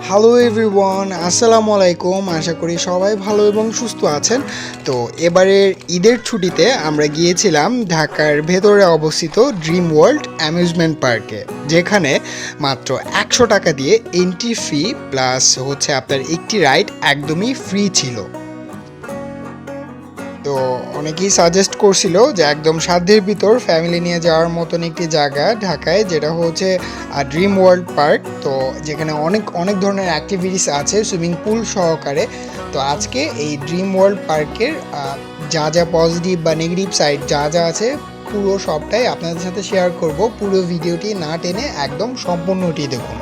Hello everyone, আসসালামু আলাইকুম। আশা করি সবাই ভালো এবং সুস্থ আছেন। তো এবারের ঈদের ছুটিতে আমরা গিয়েছিলাম ঢাকার ভেতরে অবস্থিত ড্রিম ওয়ার্ল্ড অ্যামিউজমেন্ট পার্কে, যেখানে মাত্র 100 টাকা দিয়ে এন্ট্রি ফি প্লাস হচ্ছে আপনার একটি রাইড একদমই ফ্রি ছিল। তো অনেকেই সাজেস্ট করছিল যে একদম সাধ্যের ভিতর ফ্যামিলি নিয়ে যাওয়ার মতন একটি জায়গা ঢাকায়, যেটা হচ্ছে ড্রিম ওয়ার্ল্ড পার্ক। তো যেখানে অনেক অনেক ধরনের অ্যাক্টিভিটিস আছে সুইমিং পুল সহকারে। তো আজকে এই ড্রিম ওয়ার্ল্ড পার্কের যা যা পজিটিভ বা নেগেটিভ সাইড যা যা আছে পুরো সবটাই আপনাদের সাথে শেয়ার করব। পুরো ভিডিওটি না টেনে একদম সম্পূর্ণটি দেখুন।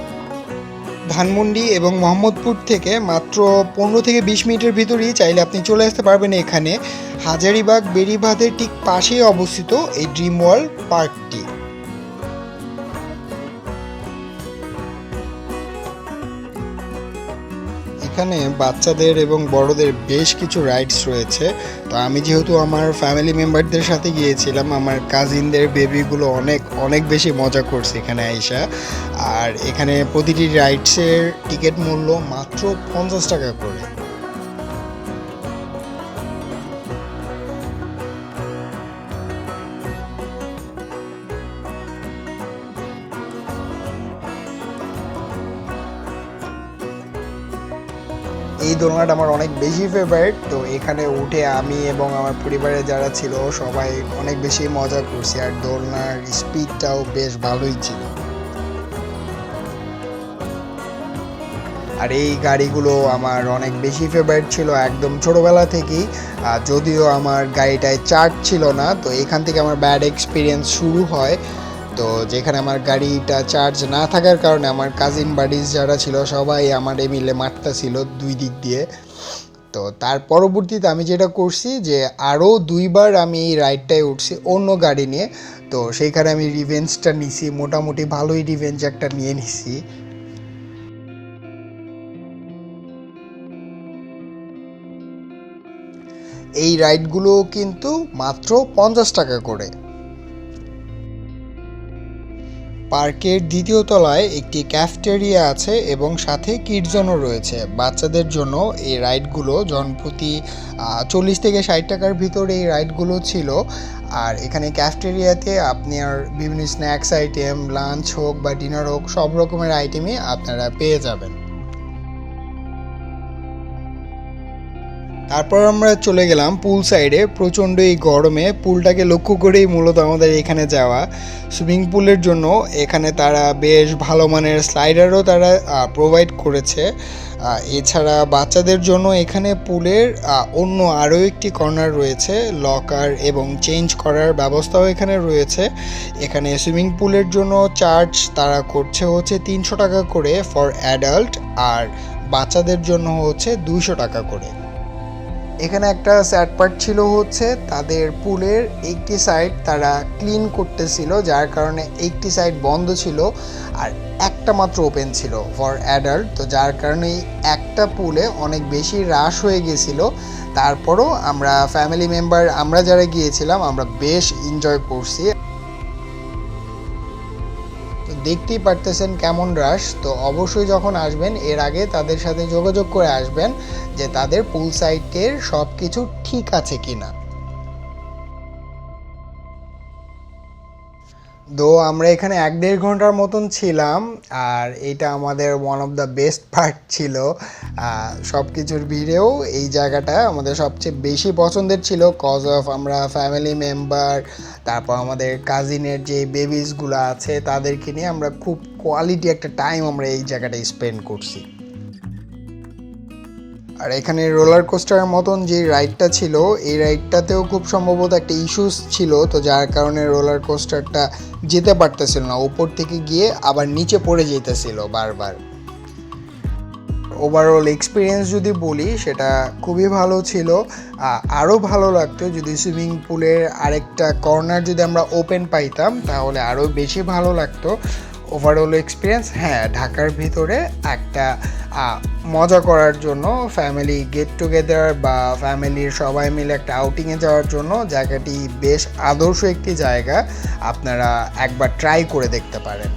ধানমন্ডি এবং মোহাম্মদপুর থেকে মাত্র 15 থেকে 20 মিনিটের ভিতরেই চাইলে আপনি চলে আসতে পারবেন এখানে। হাজারীবাগ বেড়িবাঁধের ঠিক পাশেই অবস্থিত এই ড্রিম ওয়ার্ল্ড পার্কটি। এখানে বাচ্চাদের এবং বড়দের বেশ কিছু রাইডস রয়েছে। তো আমি যেহেতু আমার ফ্যামিলি মেম্বারদের সাথে গিয়েছিলাম, আমার কাজিনদের বেবিগুলো অনেক অনেক বেশি মজা করছে এখানে আইসা। আর এখানে প্রতিটি রাইডসের টিকিট মূল্য মাত্র 50 টাকা করে। এই দোলনাটা আমার অনেক বেশি ফেভারিট। তো এখানে উঠে আমি এবং আমার পরিবারের যারা ছিল সবাই অনেক বেশি মজা করছি, আর দোলনার স্পিডটাও বেশ ভালোই ছিল। আর এই গাড়িগুলো আমার অনেক বেশি ফেভারিট ছিল একদম ছোটোবেলা থেকেই। যদিও আমার গাড়িটায় চার্জ ছিল না, তো এখান থেকে আমার ব্যাড এক্সপিরিয়েন্স শুরু হয়। তো যেখানে আমার গাড়িটা চার্জ না থাকার কারণে আমার কাজিন বাডিজ যারা ছিল সবাই আমার মিলে মারতেছিল দুই দিক দিয়ে। তো তার পরবর্তীতে আমি যেটা করছি যে আরও 2বার আমি এই রাইডটায় উঠছি অন্য গাড়ি নিয়ে। তো সেইখানে আমি রিভেঞ্জটা নিছি, মোটামুটি ভালোই রিভেঞ্জ একটা নিয়ে নিছি। এই রাইডগুলো কিন্তু মাত্র 50 টাকা করে। পার্কের দ্বিতীয় তলায় একটি ক্যাফেটেরিয়া আছে এবং সাথে কিডস জোনও রয়েছে। বাচ্চাদের জন্য এই রাইডগুলো জনপ্রতি 40 থেকে 60 টাকার ভিতরে এই রাইডগুলো ছিল। আর এখানে ক্যাফেটেরিয়াতে আপনি আর বিভিন্ন স্ন্যাক্স আইটেম, লাঞ্চ হোক বা ডিনার হোক, সব রকমের আইটেমই আপনারা পেয়ে যাবেন। তারপর আমরা চলে গেলাম পুল সাইডে। প্রচণ্ড এই গরমে পুলটাকে লক্ষ্য করেই মূলত আমাদের এখানে যাওয়া। সুইমিং পুলের জন্য এখানে তারা বেশ ভালো মানের স্লাইডারও তারা প্রোভাইড করেছে। এছাড়া বাচ্চাদের জন্য এখানে পুলের অন্য আরও একটি কর্নার রয়েছে, লকার এবং চেঞ্জ করার ব্যবস্থাও এখানে রয়েছে। এখানে সুইমিং পুলের জন্য চার্জ তারা করছে হচ্ছে 300 টাকা করে ফর অ্যাডাল্ট, আর বাচ্চাদের জন্য হচ্ছে 200 টাকা করে। এখানে একটা স্যাড পার্ট ছিল হচ্ছে তাদের পুলের একটি সাইড তারা ক্লিন করতেছিল, যার কারণে একটি সাইড বন্ধ ছিল আর একটা মাত্র ওপেন ছিল ফর অ্যাডাল্ট। তো যার কারণে একটা পুলে অনেক বেশি রাশ হয়ে গেছিল। তারপরও আমরা ফ্যামিলি মেম্বার আমরা যারা গিয়েছিলাম আমরা বেশ এনজয় করছি। দেখতেই পারতেছেন কেমন রাশ। তো অবশ্যই যখন আসবেন এর আগে তাদের সাথে যোগাযোগ করে আসবেন যে তাদের পুল সাইডের সব কিছু ঠিক আছে কিনা। তো আমরা এখানে 1-1.5 ঘন্টার মতন ছিলাম, আর এটা আমাদের one of the best part ছিল। সব কিছুর ভিড়েও এই জায়গাটা আমাদের সবচেয়ে বেশি পছন্দের ছিল, কজ অফ আমরা ফ্যামিলি মেম্বার, তারপর আমাদের কাজিনের যে বেবিসগুলো আছে তাদেরকে নিয়ে আমরা খুব কোয়ালিটি একটা টাইম আমরা এই জায়গাটায় স্পেন্ড করছি। আর এখানে রোলার কোস্টারের মতন যে রাইডটা ছিল এই রাইডটাতেও খুব সম্ভবত একটা ইস্যুস ছিল, তো যার কারণে রোলার কোস্টারটা যেতে পারতেছিল না, উপর থেকে গিয়ে আবার নিচে পড়ে যেতেছিল বারবার। ওভারঅল এক্সপিরিয়েন্স যদি বলি সেটা খুবই ভালো ছিল। আরও ভালো লাগতো যদি সুইমিং পুলের আরেকটা কর্নার যদি আমরা ওপেন পাইতাম তাহলে আরও বেশি ভালো লাগতো। ওভারঅল এক্সপিরিয়েন্স, হ্যাঁ, ঢাকার ভিতরে একটা মজা করার জন্য, ফ্যামিলি গেট টুগেদার বা ফ্যামিলির সবাই মিলে একটা আউটিংয়ে যাওয়ার জন্য জায়গাটি বেশ আদর্শ একটি জায়গা, আপনারা একবার ট্রাই করে দেখতে পারেন।